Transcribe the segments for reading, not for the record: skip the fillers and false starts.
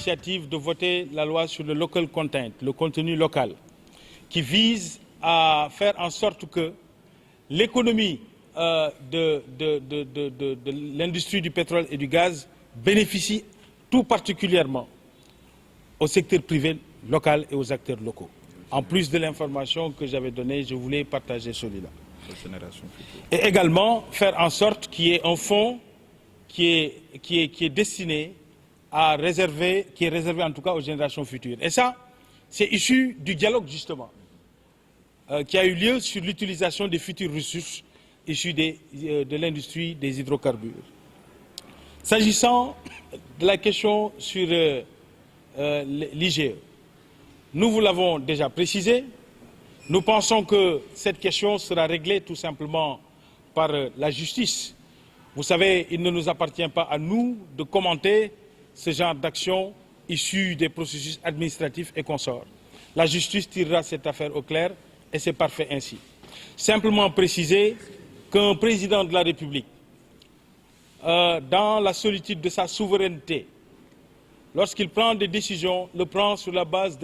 l'initiative de voter la loi sur le local content, le contenu local, qui vise à faire en sorte que l'économie de l'industrie du pétrole et du gaz bénéficie tout particulièrement au secteur privé local et aux acteurs locaux. En plus de l'information que j'avais donnée, je voulais partager celui-là. Et également faire en sorte qu'il y ait un fonds qui est destiné à réserver, qui est réservé en tout cas aux générations futures. Et ça, c'est issu du dialogue justement, qui a eu lieu sur l'utilisation des futures ressources issues de l'industrie des hydrocarbures. S'agissant de la question sur l'IGE, nous vous l'avons déjà précisé. Nous pensons que cette question sera réglée tout simplement par la justice. Vous savez, il ne nous appartient pas à nous de commenter ce genre d'action issue des processus administratifs et consorts. La justice tirera cette affaire au clair et c'est parfait ainsi. Simplement préciser qu'un président de la République, dans la solitude de sa souveraineté, lorsqu'il prend des décisions, le prend sur la base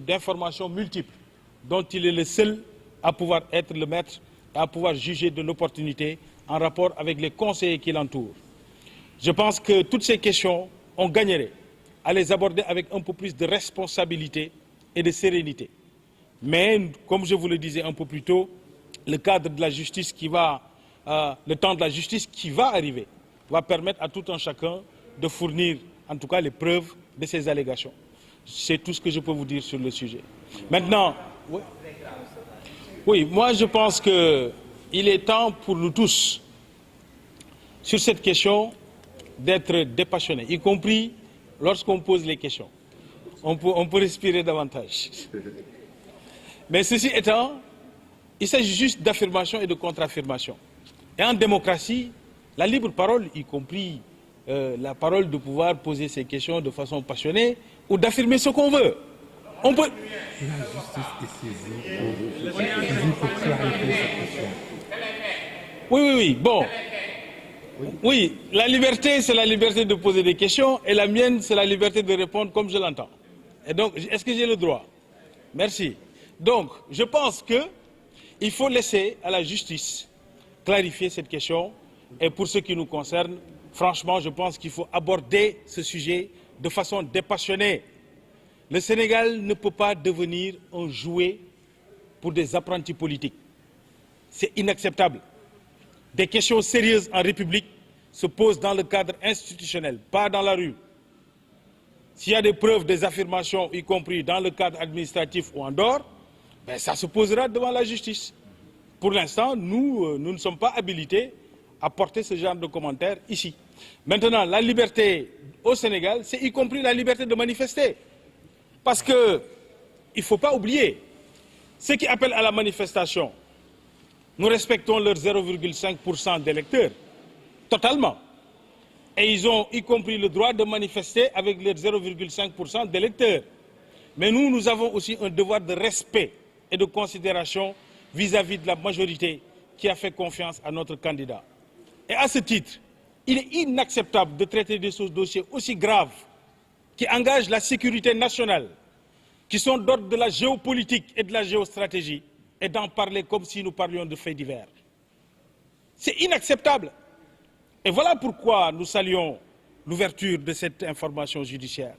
d'informations multiples, dont il est le seul à pouvoir être le maître et à pouvoir juger de l'opportunité en rapport avec les conseillers qui l'entourent. Je pense que toutes ces questions, on gagnerait à les aborder avec un peu plus de responsabilité et de sérénité. Mais, comme je vous le disais un peu plus tôt, le cadre de la justice le temps de la justice qui va arriver, va permettre à tout un chacun de fournir, en tout cas, les preuves de ces allégations. C'est tout ce que je peux vous dire sur le sujet. Maintenant, oui, moi je pense qu'il est temps pour nous tous, sur cette question, d'être dépassionnés, y compris lorsqu'on pose les questions. On peut respirer davantage. Mais ceci étant, il s'agit juste d'affirmation et de contre-affirmation. Et en démocratie, la libre parole, y compris la parole de pouvoir poser ces questions de façon passionnée ou d'affirmer ce qu'on veut. On peut... La justice est saisie pour clarifier cette question. Oui. Bon. Oui, la liberté, c'est la liberté de poser des questions et la mienne, c'est la liberté de répondre comme je l'entends. Et donc, est-ce que j'ai le droit? Merci. Donc, je pense qu'il faut laisser à la justice clarifier cette question. Et pour ce qui nous concerne, franchement, je pense qu'il faut aborder ce sujet de façon dépassionnée. Le Sénégal ne peut pas devenir un jouet pour des apprentis politiques. C'est inacceptable. Des questions sérieuses en République se posent dans le cadre institutionnel, pas dans la rue. S'il y a des preuves, des affirmations, y compris dans le cadre administratif ou en dehors, ben ça se posera devant la justice. Pour l'instant, nous ne sommes pas habilités à porter ce genre de commentaires ici. Maintenant, la liberté au Sénégal, c'est y compris la liberté de manifester. Parce qu'il ne faut pas oublier, ceux qui appellent à la manifestation, nous respectons leurs 0,5% d'électeurs, totalement. Et ils ont y compris le droit de manifester avec leurs 0,5% d'électeurs. Mais nous avons aussi un devoir de respect et de considération vis-à-vis de la majorité qui a fait confiance à notre candidat. Et à ce titre, il est inacceptable de traiter de ce dossier aussi grave qui engagent la sécurité nationale, qui sont d'ordre de la géopolitique et de la géostratégie, et d'en parler comme si nous parlions de faits divers. C'est inacceptable. Et voilà pourquoi nous saluons l'ouverture de cette information judiciaire.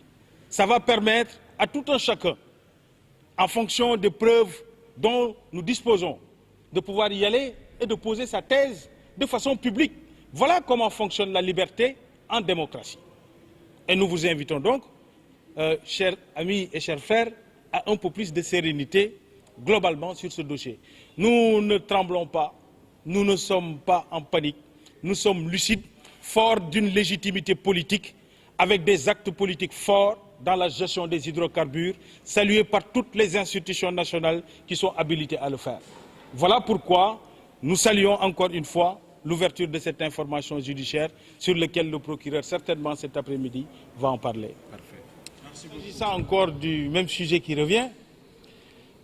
Ça va permettre à tout un chacun, en fonction des preuves dont nous disposons, de pouvoir y aller et de poser sa thèse de façon publique. Voilà comment fonctionne la liberté en démocratie. Et nous vous invitons donc, chers amis et chers frères, à un peu plus de sérénité globalement sur ce dossier. Nous ne tremblons pas, nous ne sommes pas en panique, nous sommes lucides, forts d'une légitimité politique, avec des actes politiques forts dans la gestion des hydrocarbures, salués par toutes les institutions nationales qui sont habilitées à le faire. Voilà pourquoi nous saluons encore une fois l'ouverture de cette information judiciaire sur laquelle le procureur, certainement cet après-midi, va en parler. Parfait. S'agissant encore du même sujet qui revient,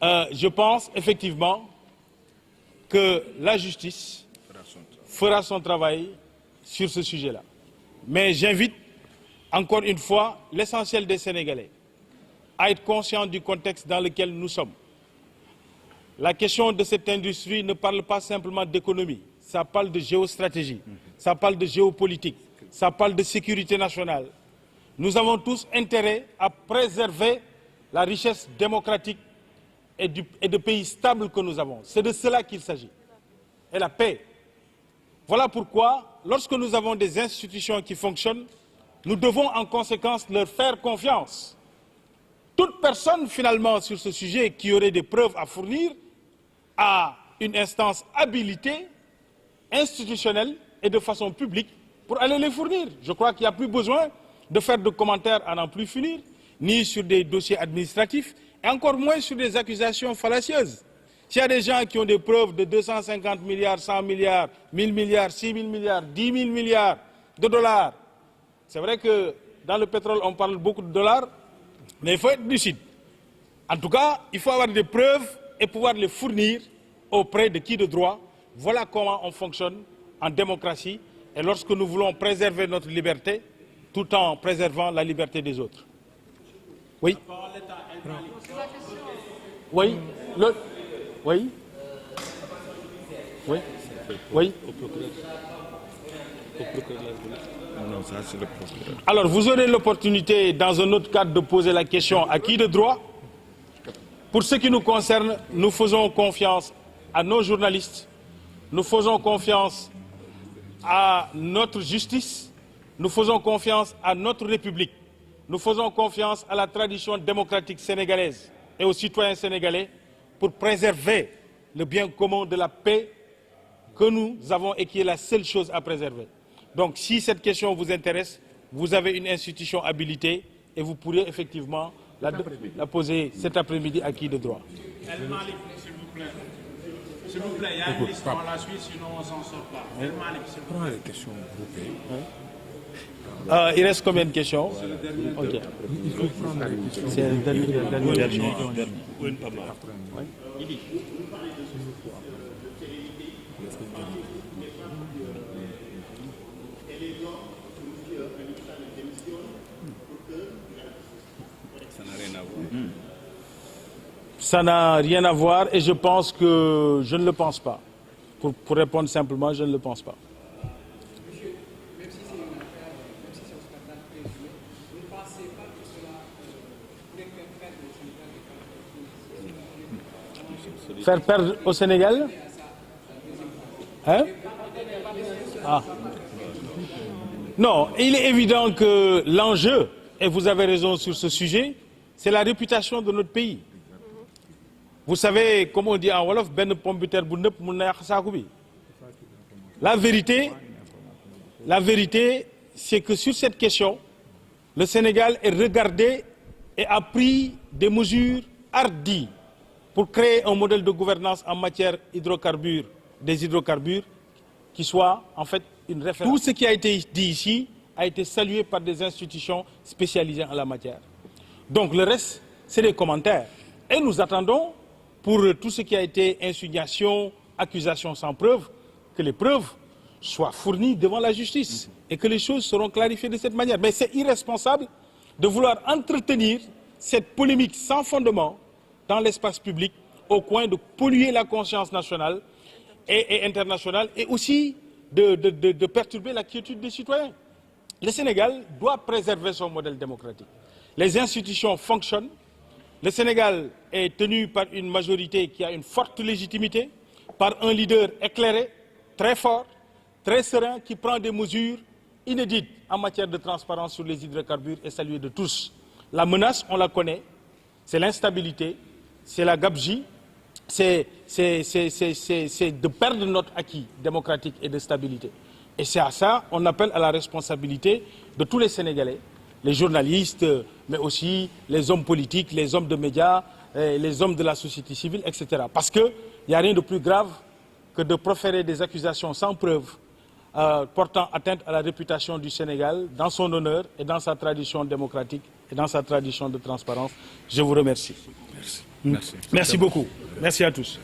je pense effectivement que la justice fera son travail sur ce sujet-là. Mais j'invite encore une fois, l'essentiel des Sénégalais à être conscients du contexte dans lequel nous sommes. La question de cette industrie ne parle pas simplement d'économie, ça parle de géostratégie, ça parle de géopolitique, ça parle de sécurité nationale. Nous avons tous intérêt à préserver la richesse démocratique et de pays stables que nous avons. C'est de cela qu'il s'agit. Et la paix. Voilà pourquoi, lorsque nous avons des institutions qui fonctionnent, nous devons en conséquence leur faire confiance. Toute personne, finalement, sur ce sujet qui aurait des preuves à fournir a une instance habilitée, institutionnelle et de façon publique pour aller les fournir. Je crois qu'il n'y a plus besoin de faire de commentaires à n'en plus finir, ni sur des dossiers administratifs, et encore moins sur des accusations fallacieuses. S'il y a des gens qui ont des preuves de 250 milliards, 100 milliards, 1000 milliards, 6 000 milliards, 10 000 milliards de dollars, c'est vrai que dans le pétrole, on parle beaucoup de dollars, mais il faut être lucide. En tout cas, il faut avoir des preuves et pouvoir les fournir auprès de qui de droit. Voilà comment on fonctionne en démocratie et lorsque nous voulons préserver notre liberté, tout en préservant la liberté des autres. Oui. Oui. Oui. Oui. Oui. Non, ça c'est le procureur. Alors, vous aurez l'opportunité, dans un autre cadre, de poser la question à qui de droit. Pour ce qui nous concerne, nous faisons confiance à nos journalistes, nous faisons confiance à notre justice, nous faisons confiance à notre République, nous faisons confiance à la tradition démocratique sénégalaise et aux citoyens sénégalais pour préserver le bien commun de la paix que nous avons et qui est la seule chose à préserver. Donc, si cette question vous intéresse, vous avez une institution habilitée et vous pourrez effectivement la poser cet après-midi à qui de droit. El Malik, s'il vous plaît. S'il vous plaît, il y a une liste, on la suit, sinon on s'en sort pas. El Malik, s'il vous plaît. Prends les questions groupées. Il reste combien de questions? Okay. Il faut prendre les questions. C'est le dernier. Ça n'a rien à voir et je pense que je ne le pense pas. Pour répondre simplement, je ne le pense pas. Monsieur, même si c'est une affaire, même si c'est un scandale présumé, vous ne pensez pas que cela pourrait faire perdre au Sénégal? Faire perdre au Sénégal? Hein? Ah. Non, il est évident que l'enjeu, et vous avez raison sur ce sujet, c'est la réputation de notre pays. Vous savez, comme on dit en Wolof, ben pompiter bu nepp mun na yak saku bi. La vérité, c'est que sur cette question, le Sénégal est regardé et a pris des mesures hardies pour créer un modèle de gouvernance en matière des hydrocarbures, qui soit en fait une référence. Tout ce qui a été dit ici a été salué par des institutions spécialisées en la matière. Donc le reste, c'est des commentaires. Et nous attendons, pour tout ce qui a été insinuation, accusation sans preuve, que les preuves soient fournies devant la justice et que les choses seront clarifiées de cette manière. Mais c'est irresponsable de vouloir entretenir cette polémique sans fondement dans l'espace public au point de polluer la conscience nationale et internationale et aussi de perturber la quiétude des citoyens. Le Sénégal doit préserver son modèle démocratique. Les institutions fonctionnent. Le Sénégal est tenu par une majorité qui a une forte légitimité, par un leader éclairé, très fort, très serein, qui prend des mesures inédites en matière de transparence sur les hydrocarbures et saluées de tous. La menace, on la connaît, c'est l'instabilité, c'est la gabegie, c'est de perdre notre acquis démocratique et de stabilité. Et c'est à ça qu'on appelle à la responsabilité de tous les Sénégalais, les journalistes, mais aussi les hommes politiques, les hommes de médias, les hommes de la société civile, etc. Parce qu'il n'y a rien de plus grave que de proférer des accusations sans preuve portant atteinte à la réputation du Sénégal, dans son honneur et dans sa tradition démocratique et dans sa tradition de transparence. Je vous remercie. Merci. Merci beaucoup. Merci à tous.